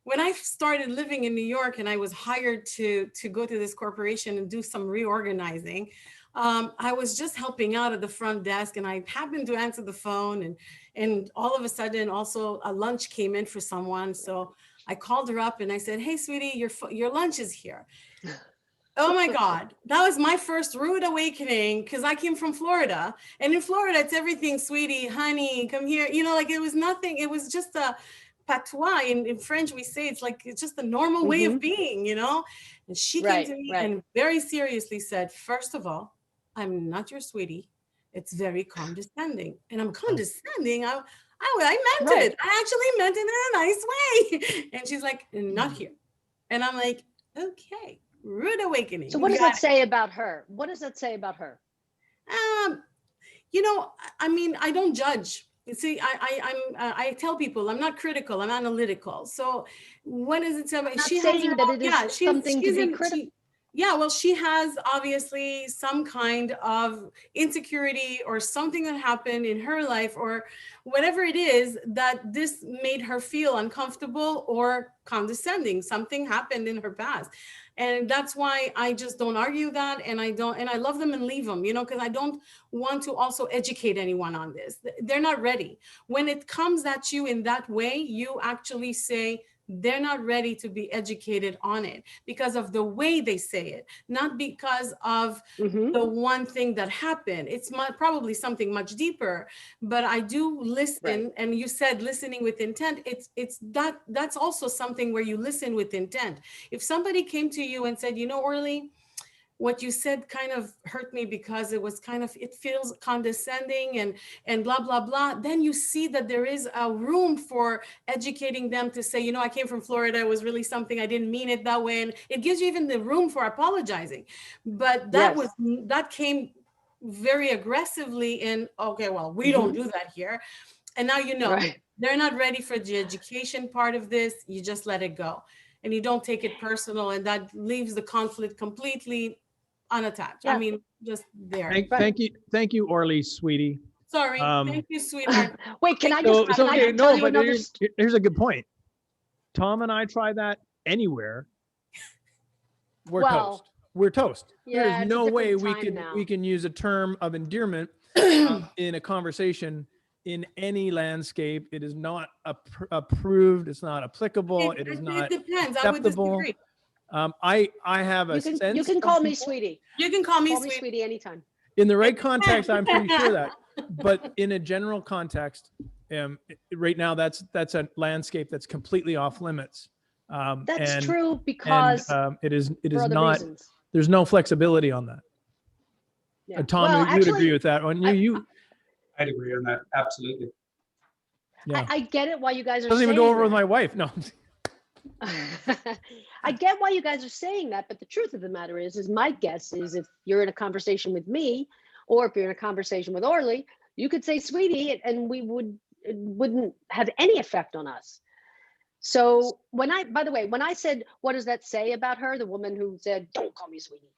When I started living in New York and I was hired to go to this corporation and do some reorganizing, I was just helping out at the front desk, and I happened to answer the phone, and all of a sudden also a lunch came in for someone. So I called her up and I said, hey, sweetie, your lunch is here. Oh my God, that was my first rude awakening, because I came from Florida, and in Florida, it's everything, sweetie, honey, come here. It was nothing. It was just a patois. In French, we say it's just a normal way of being, And she came to me and very seriously said, first of all, I'm not your sweetie. It's very condescending. And I'm condescending. I meant it. I actually meant it in a nice way. And she's like, not here. And I'm like, okay. Rude awakening. So what does that say about her? What does that say about her? I don't judge. See, I tell people I'm not critical. I'm analytical. So what does it say about? She saying that it is something to be critical. Yeah, well, she has obviously some kind of insecurity or something that happened in her life or whatever it is that this made her feel uncomfortable or condescending. Something happened in her past. And that's why I just don't argue that. And I love them and leave them, because I don't want to also educate anyone on this. They're not ready. When it comes at you in that way, you actually say, they're not ready to be educated on it because of the way they say it, not because of the one thing that happened. It's probably something much deeper, but I do listen. Right. And you said listening with intent. That's also something where you listen with intent. If somebody came to you and said, Orly, what you said kind of hurt me because it feels condescending and blah, blah, blah. Then you see that there is a room for educating them to say, I came from Florida. It was really something. I didn't mean it that way. And it gives you even the room for apologizing. But that came very aggressively in, okay, well, we don't do that here. And now, Right. they're not ready for the education part of this. You just let it go. And you don't take it personal. And that leaves the conflict completely unattached. Yeah. I mean, just there. Thank you, Orly, sweetie. Sorry. Thank you, sweetheart. Wait, can I So, just so can okay, I tell no, you but another? here's a good point. Tom and I try that anywhere. We're toast. We're toast. Yeah, There's it's a no way different time we now. can use a term of endearment in a conversation in any landscape. It is not approved. It's not applicable. It is not It depends. I would acceptable. disagree. I have a sense. You can call me sweetie. You can call me Call me sweetie. sweetie anytime. In the right context, I'm pretty sure that. But in a general context, right now, that's a landscape that's completely off limits. That's true because it is for other not. reasons. There's no flexibility on that. Yeah. Tom, Well, you would agree with that one. I'd agree on that. Absolutely. Yeah. I get it why you guys are Doesn't even saying go over with that. my wife. No. I get why you guys are saying that, but the truth of the matter is my guess is if you're in a conversation with me, or if you're in a conversation with Orly, you could say sweetie, and it wouldn't have any effect on us. So by the way, when I said, what does that say about her? The woman who said, don't call me sweetie.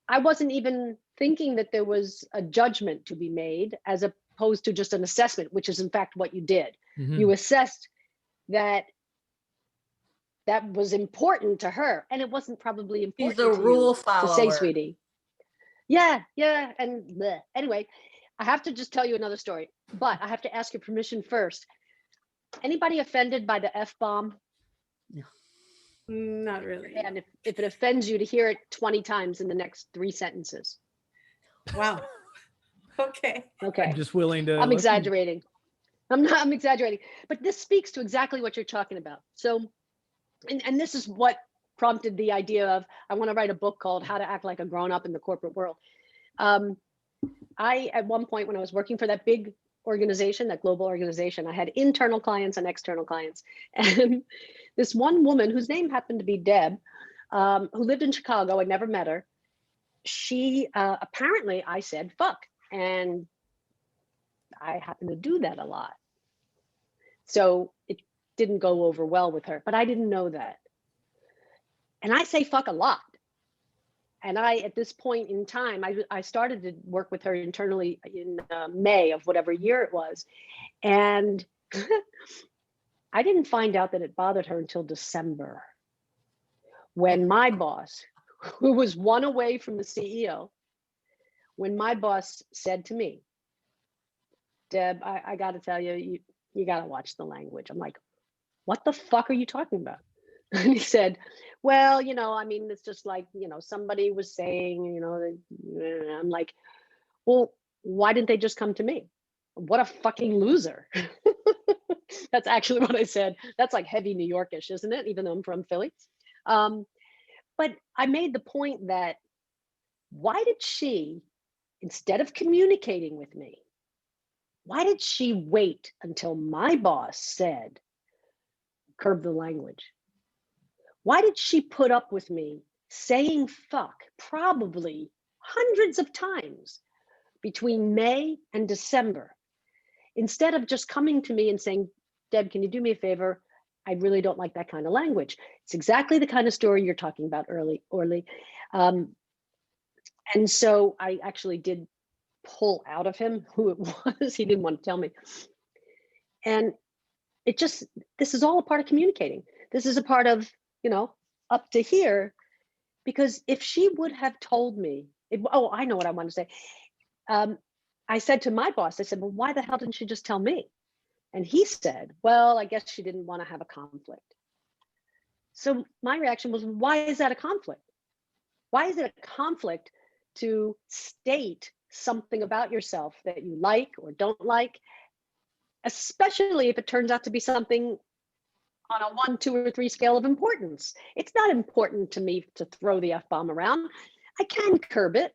I wasn't even thinking that there was a judgment to be made as opposed to just an assessment, which is in fact what you did. You assessed that was important to her, and it wasn't probably important She's a to rule you follower. to say sweetie. Yeah, and bleh. Anyway, I have to just tell you another story, but I have to ask your permission first. Anybody offended by the F-bomb? Not really. And if it offends you to hear it 20 times in the next 3 sentences. Wow. Okay. Okay. I'm just willing to. I'm listen. exaggerating. I'm exaggerating, but this speaks to exactly what you're talking about. So, and this is what prompted the idea of, I want to write a book called How to Act Like a Grown-Up in the Corporate World. I, at one point when I was working for that big organization, that global organization, I had internal clients and external clients. And this one woman whose name happened to be Deb, who lived in Chicago, I never met her. She, apparently I said, fuck. And I happen to do that a lot. So it didn't go over well with her, but I didn't know that. And I say fuck a lot. And at this point in time, I started to work with her internally in May of whatever year it was. And I didn't find out that it bothered her until December, when my boss, who was one away from the CEO, when my boss said to me, Deb, I got to tell you, you got to watch the language. I'm like, what the fuck are you talking about? And he said, well, I mean, it's just like, somebody was saying, I'm like, well, why didn't they just come to me? What a fucking loser. That's actually what I said. That's like heavy New Yorkish, isn't it? Even though I'm from Philly. But I made the point that, why did she, instead of communicating with me, why did she wait until my boss said, curb the language? Why did she put up with me saying fuck probably hundreds of times between May and December, instead of just coming to me and saying, Deb, can you do me a favor? I really don't like that kind of language. It's exactly the kind of story you're talking about, Orly. And so I actually did pull out of him who it was. He didn't want to tell me. And this is all a part of communicating. This is a part of, up to here, because if she would have told me, I know what I want to say. I said to my boss, I said, well, why the hell didn't she just tell me? And he said, well, I guess she didn't want to have a conflict. So my reaction was, why is that a conflict? Why is it a conflict to state something about yourself that you like or don't like, especially if it turns out to be something on a 1, 2, or 3 scale of importance? It's not important to me to throw the F-bomb around. I can curb it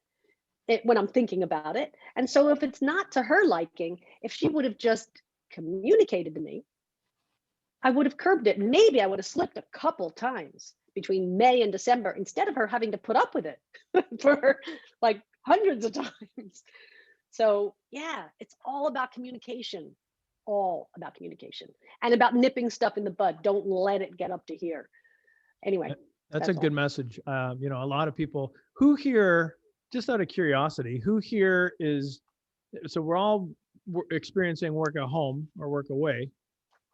when I'm thinking about it. And so if it's not to her liking, if she would have just communicated to me, I would have curbed it. Maybe I would have slipped a couple times between May and December instead of her having to put up with it for like hundreds of times. So yeah, it's all about communication, and about nipping stuff in the bud. Don't let it get up to here. Anyway. That's a good message. A lot of people who here, just out of curiosity, who here is, so we're all experiencing work at home or work away.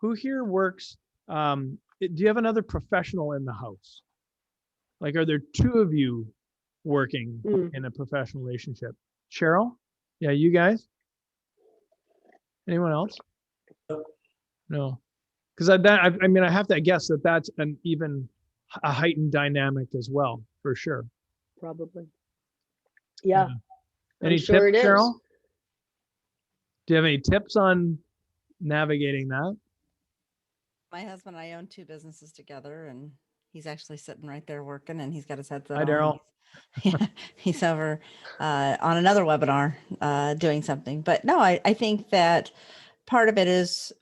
Who here works, do you have another professional in the house? Like, are there 2 of you working in a professional relationship? Cheryl? Yeah, you guys? Anyone else? No. Because I have to guess that that's an even a heightened dynamic as well, for sure. Probably. Yeah. Any sure tips, it is. Cheryl? Do you have any tips on navigating that? My husband and I own 2 businesses together, and he's actually sitting right there working, and he's got his headset Hi, on. Daryl. He's over on another webinar doing something. But no, I think that part of it is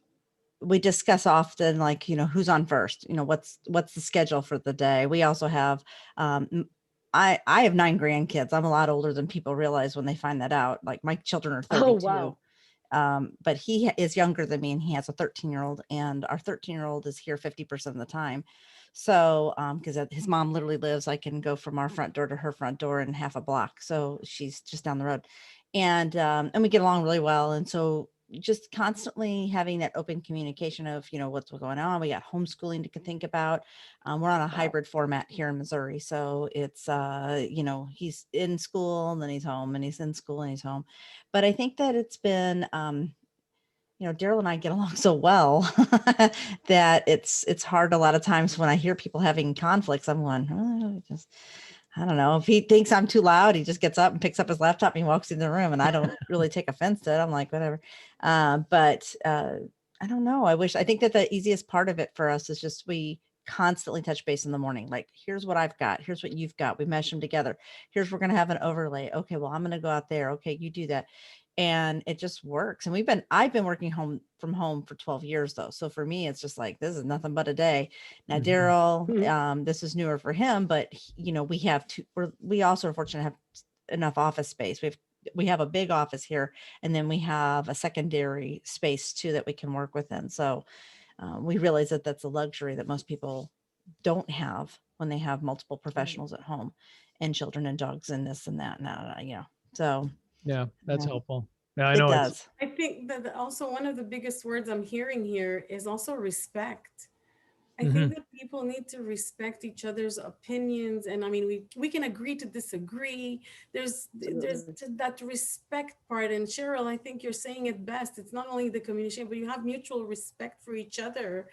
we discuss often, like, who's on first, what's the schedule for the day. We also have, I have 9 grandkids. I'm a lot older than people realize when they find that out. Like, my children are 32. Oh, wow. But he is younger than me, and he has a 13-year-old, and our 13-year-old is here 50% of the time. So, because his mom literally lives, I can go from our front door to her front door in half a block. So she's just down the road, and we get along really well. And so just constantly having that open communication of, what's going on. We got homeschooling to think about. We're on a hybrid format here in Missouri. So it's, he's in school and then he's home, and he's in school and he's home. But I think that it's been, Daryl and I get along so well that it's hard a lot of times when I hear people having conflicts. I'm going, I don't know. If he thinks I'm too loud, he just gets up and picks up his laptop and he walks in the room, and I don't really take offense to it. I'm like, whatever. But I don't know. I think that the easiest part of it for us is just we constantly touch base in the morning. Like, here's what I've got. Here's what you've got. We mesh them together. Here's, we're going to have an overlay. Okay, well, I'm going to go out there. Okay, you do that. And it just works. And I've been working from home for 12 years though. So for me, it's just like, this is nothing but a day. Now, Daryl, this is newer for him, but we also are fortunate to have enough office space. We have a big office here, and then we have a secondary space too that we can work within. So we realize that that's a luxury that most people don't have when they have multiple professionals at home, and children and dogs and this and that. So Yeah, that's helpful. Yeah, I it know does. I think that also one of the biggest words I'm hearing here is also respect. I think that people need to respect each other's opinions. And I mean, we can agree to disagree. There's that respect part. And Cheryl, I think you're saying it best. It's not only the communication, but you have mutual respect for each other.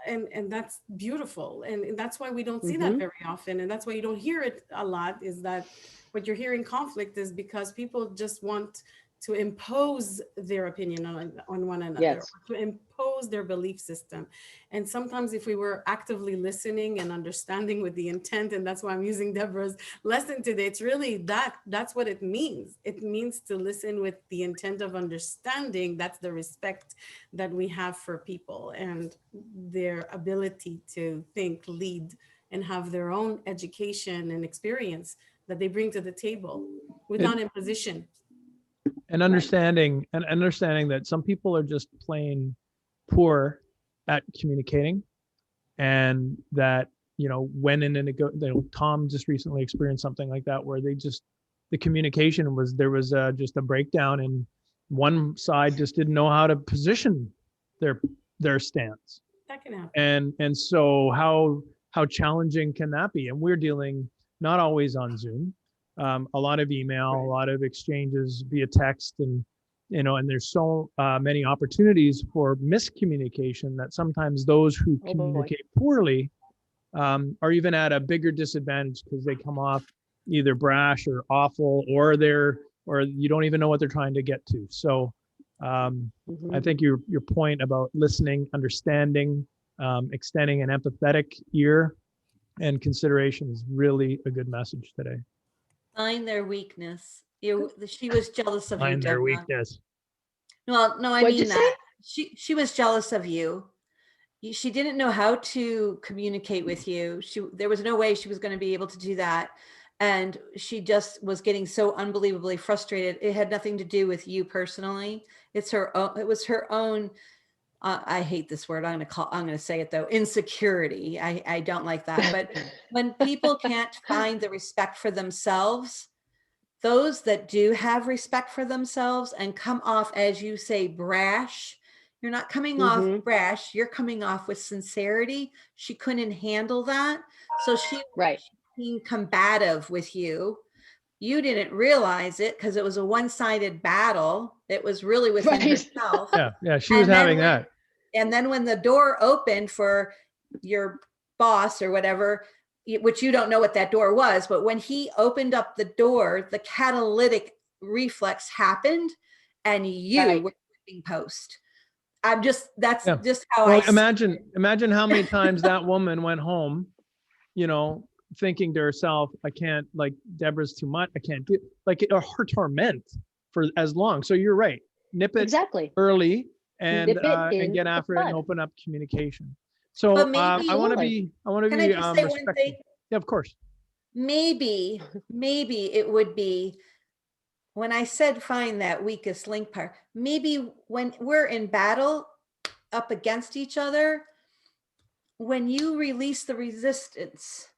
And that's beautiful. And that's why we don't see that very often. And that's why you don't hear it a lot, is that what you're hearing conflict is because people just want to impose their opinion on one another, to impose their belief system. And sometimes if we were actively listening and understanding with the intent, and that's why I'm using Debra's lesson today, it's really that's what it means. It means to listen with the intent of understanding. That's the respect that we have for people and their ability to think, lead, and have their own education and experience that they bring to the table without imposition. And understanding that some people are just plain poor at communicating, and that went in and Tom just recently experienced something like that where the communication was, there was just a breakdown, and one side just didn't know how to position their stance. That can happen. And so how challenging can that be? And we're dealing not always on Zoom, a lot of email, a lot of exchanges via text, and and there's so many opportunities for miscommunication that sometimes those who communicate poorly are even at a bigger disadvantage because they come off either brash or awful, or you don't even know what they're trying to get to. So I think your point about listening, understanding, extending an empathetic ear and consideration is really a good message today. Find their weakness. She was jealous of you, Find their Debra. weakness. Well, no, I What'd mean you that. She was jealous of you. She didn't know how to communicate with you. There was no way she was going to be able to do that. And she just was getting so unbelievably frustrated. It had nothing to do with you personally. It was her own, I hate this word. I'm going to say it though, insecurity. I don't like that. But when people can't find the respect for themselves, those that do have respect for themselves and come off, as you say, brash, you're not coming off brash, you're coming off with sincerity. She couldn't handle that. So she being combative with you. You didn't realize it because it was a one-sided battle. It was really within herself. Yeah, she was having that. And then when the door opened for your boss or whatever, which you don't know what that door was, but when he opened up the door, the catalytic reflex happened and you were being post. That's just how I imagine how many times that woman went home, thinking to herself, I can't, like, Debra's too much. I can't do, like, her torment for as long. So you're right. Nip it early and get after it and open up communication. So I want to be respectful. Yeah, of course. Maybe it would be, when I said find that weakest link part, maybe when we're in battle up against each other, when you release the resistance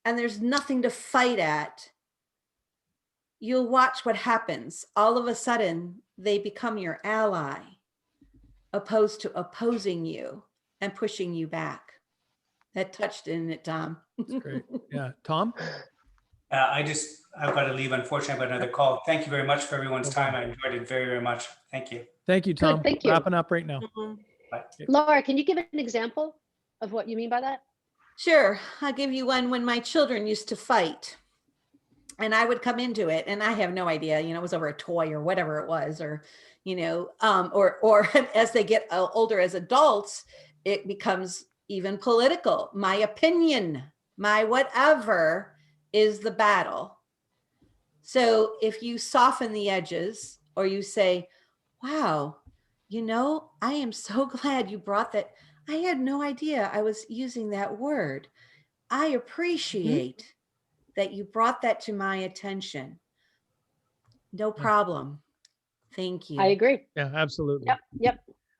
and there's nothing to fight at, you'll watch what happens. All of a sudden, they become your ally, opposed to opposing you and pushing you back. That touched, in it, Tom? That's great. Yeah, Tom? I've got to leave. Unfortunately, I've got another call. Thank you very much for everyone's time. I enjoyed it very, very much. Thank you. Thank you, Tom. Good, thank you. Wrapping up right now. Bye. Laura, can you give an example of what you mean by that? Sure. I'll give you one. When my children used to fight and I would come into it and I have no idea, it was over a toy or whatever it was, or, or as they get older as adults, it becomes even political. My opinion, my whatever is the battle. So if you soften the edges, or you say, wow, I am so glad you brought that. I had no idea I was using that word. I appreciate that you brought that to my attention. No problem. Thank you. I agree. Yeah, absolutely. Yep.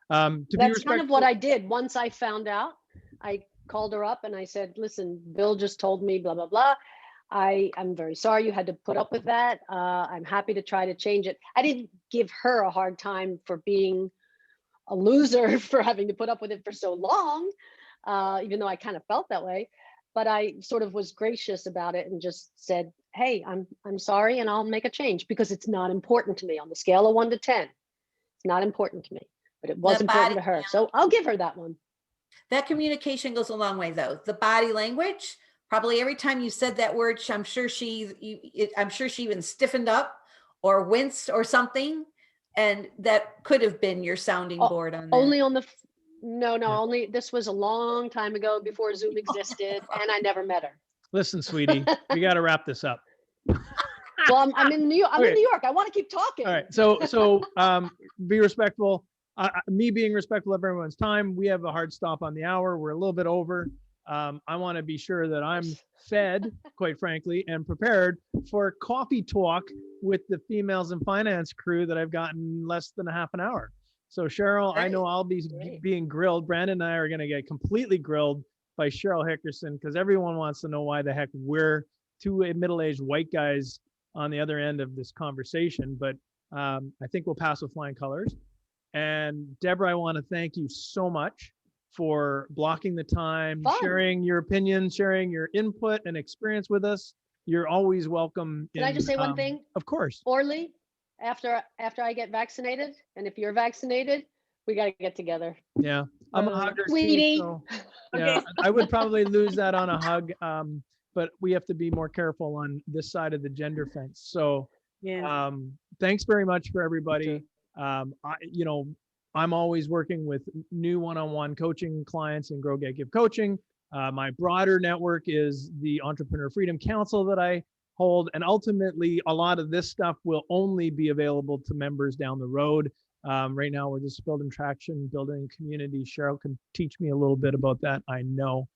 That's kind of what I did. Once I found out, I called her up and I said, listen, Bill just told me blah, blah, blah. I'm very sorry you had to put up with that. I'm happy to try to change it. I didn't give her a hard time for being a loser for having to put up with it for so long, even though I kind of felt that way. But I sort of was gracious about it and just said, hey, I'm sorry, and I'll make a change, because it's not important to me on the scale of 1 to 10. It's not important to me, but it was important to her. So I'll give her that one. That communication goes a long way, though. The body language, probably every time you said that word, I'm sure she even stiffened up or winced or something. And that could have been your sounding board on that. Only on the, only, this was a long time ago before Zoom existed, and I never met her. Listen, sweetie, we got to wrap this up. Well, I'm in New York. I'm in New York. I want to keep talking. All right. So be respectful. Me being respectful of everyone's time. We have a hard stop on the hour. We're a little bit over. I want to be sure that I'm fed, quite frankly, and prepared for coffee talk with the females in finance crew that I've gotten less than a half an hour. So Cheryl, I know I'll be being grilled. Brandon and I are going to get completely grilled by Cheryl Hickerson, because everyone wants to know why the heck we're two middle-aged white guys on the other end of this conversation. But I think we'll pass with flying colors. And Debra, I want to thank you so much for blocking the time, Fun. sharing your opinions, sharing your input and experience with us. You're always welcome. Can I just say one thing? Of course. Orly, after I get vaccinated, and if you're vaccinated, we got to get together. Yeah, I'm a hugger too, Sweetie. so, yeah, I would probably lose that on a hug. But we have to be more careful on this side of the gender fence. So Yeah. thanks very much for everybody. Sure. I'm always working with new one-on-one coaching clients in Grow, Get, Give coaching. My broader network is the Entrepreneur Freedom Council that I hold. And ultimately, a lot of this stuff will only be available to members down the road. Right now, we're just building traction, building community. Cheryl can teach me a little bit about that, I know.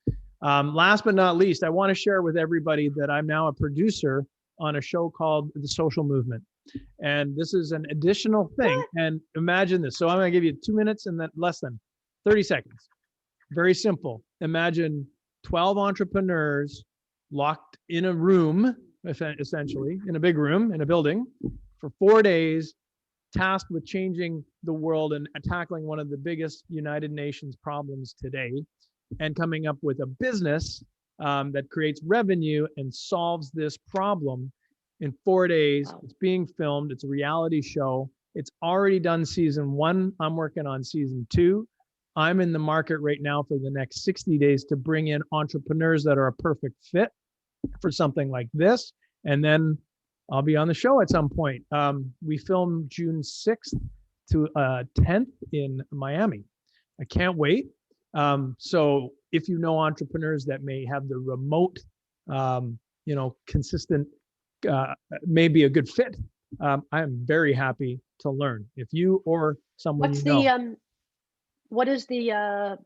Last but not least, I want to share with everybody that I'm now a producer on a show called The Social Movement. And this is an additional thing. And imagine this. So I'm going to give you 2 minutes and then less than 30 seconds. Very simple. Imagine 12 entrepreneurs locked in a room, essentially, in a big room, in a building, for 4 days, tasked with changing the world and tackling one of the biggest United Nations problems today, and coming up with a business that creates revenue and solves this problem in 4 days. Wow. It's being filmed. It's a reality show. It's already done season 1. I'm working on season 2. I'm in the market right now for the next 60 days to bring in entrepreneurs that are a perfect fit for something like this. And then I'll be on the show at some point. We film June 6th to 10th in Miami. I can't wait. So if you know entrepreneurs that may have the remote, consistent, may be a good fit, I am very happy to learn. If you or someone What's you know. the what is the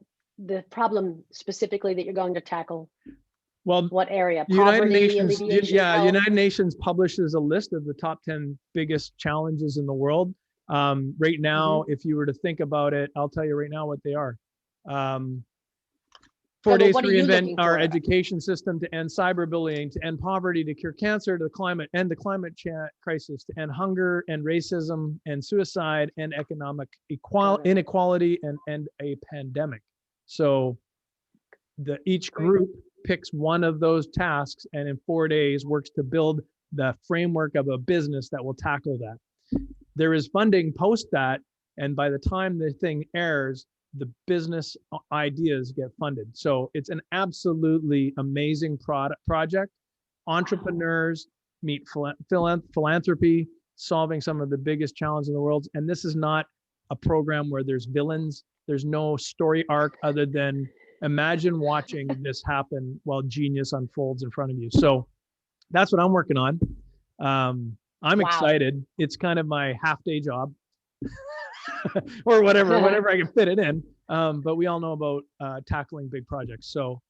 problem specifically that you're going to tackle? Well, What area? United Poverty, Nations, alleviation, yeah, health? United Nations publishes a list of the top 10 biggest challenges in the world. Right now, if you were to think about it, I'll tell you right now what they are. 4 days to what are you reinvent looking our for? education system, to end cyberbullying, to end poverty, to cure cancer, to end the climate crisis, to end hunger and racism and suicide and economic inequality, and end a pandemic. So each group picks one of those tasks and in 4 days works to build the framework of a business that will tackle that. There is funding post that, and by the time the thing airs, the business ideas get funded. So it's an absolutely amazing project. Entrepreneurs meet philanthropy, solving some of the biggest challenges in the world. And this is not a program where there's villains. There's no story arc other than imagine watching this happen while genius unfolds in front of you. So that's what I'm working on. I'm excited. It's kind of my half-day job. Or whatever I can fit it in. But we all know about tackling big projects. So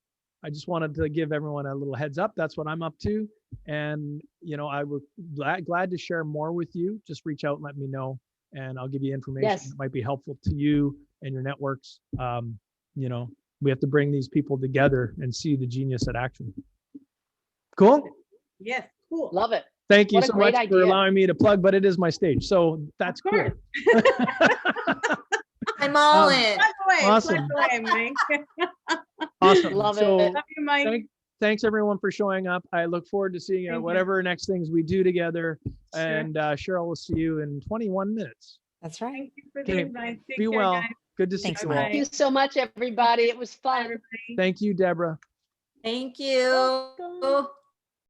I just wanted to give everyone a little heads up. That's what I'm up to. And, I would glad to share more with you. Just reach out and let me know, and I'll give you information that might be helpful to you and your networks. We have to bring these people together and see the genius at action. Cool? Yes, cool. Love it. Thank you What a so great much for idea. allowing me to plug, but it is my stage. So that's Of cool. course. I'm all in. Plug away, Awesome. plug away, Mike. Awesome. Love So it. Love you, Mike. thanks everyone for showing up. I look forward to seeing Thank you. whatever next things we do together. Sure. And Cheryl will see you in 21 minutes. That's right. Thank you for the Okay, invite. Take be care, well. guys. Good to see Thanks, you Mike. all. Thank you so much, everybody. It was Bye, fun. everybody. Thank you, Deborah. Thank you.